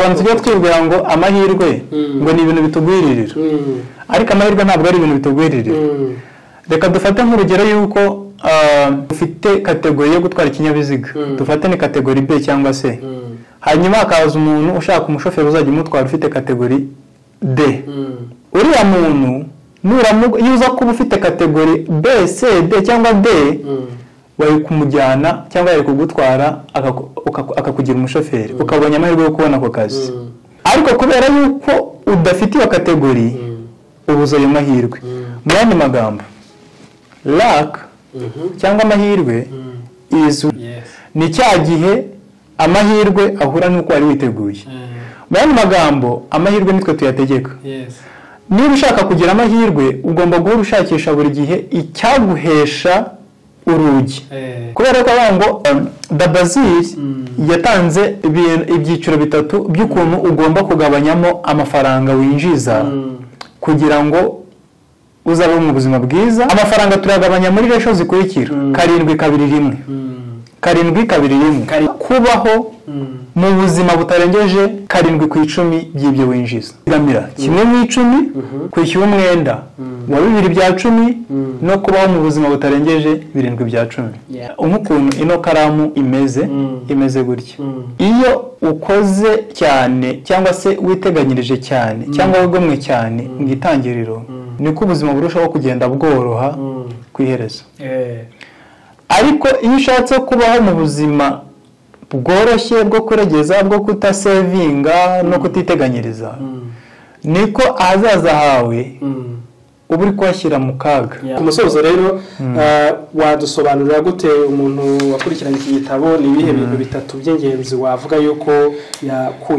abantu tujya twibwira ngo amahirwe ngo ni ibintu bitugwiririra ariko amahirwe ntabwo ari ibintu bitugwiririra reka dufate nk'urugero yuko ufite kategori yo gutwara ikinyabiziga dufate ni kategori B cyangwa C hanyuma hakaza umuntu ushaka umushoferi uzajya umutwara ufite kategori D uriya muntu yuza kuba ufite kategori B C D cyangwa D wari kumujyana cyangwa yari kugutwara akakugira umushoferi ukabonye amahirwe yo kubona ako kazi ariko kubera yuko udafite iyo kategori ubuza ayo mahirwe mu yandi magambo luck cyangwa amahirwe ni cya gihe amahirwe ahura n'uko wari witeguye mu yandi magambo amahirwe nitwe tuyategeka niba ushaka kugira amahirwe ugomba guhora ushakisha buri gihe icyaguhesha urugi kubera ko ngo Dabazir yatanze ibyiciro bitatu by'ukuntu ugomba kugabanyamo amafaranga winjiza kugira ngo uzabe mu buzima bwiza amafaranga turagabanya muri ratio zikurikira 7-2-1 7-2-1 kubaho mu buzima butarengeje 7/10 by'ibyo winjiza gamira kimwe mu 10 kwishyura umwenda wa 2/10 no kubaho mu buzima butarengeje 7/10 umukuntu ino karamu imeze gutya iyo ukoze cyane cyangwa se witeganyirije cyane cyangwa wigomwe cyane ngitangiriro niko ubuzima burushaho kugenda bworoha kwiherezo ariko iyo ushatse kubaho mu buzima bworoshye bwo kuregeza bwo kutasevinga no kutiteganyiriza niko ahazaza hawe uba uri kuhashyira mu kaga umusozo rero wadusobanurira gute umuntu wakurikiranye iki gitabo ni ibihe bintu bitatu by'ingenzi wavuga yuko yakuye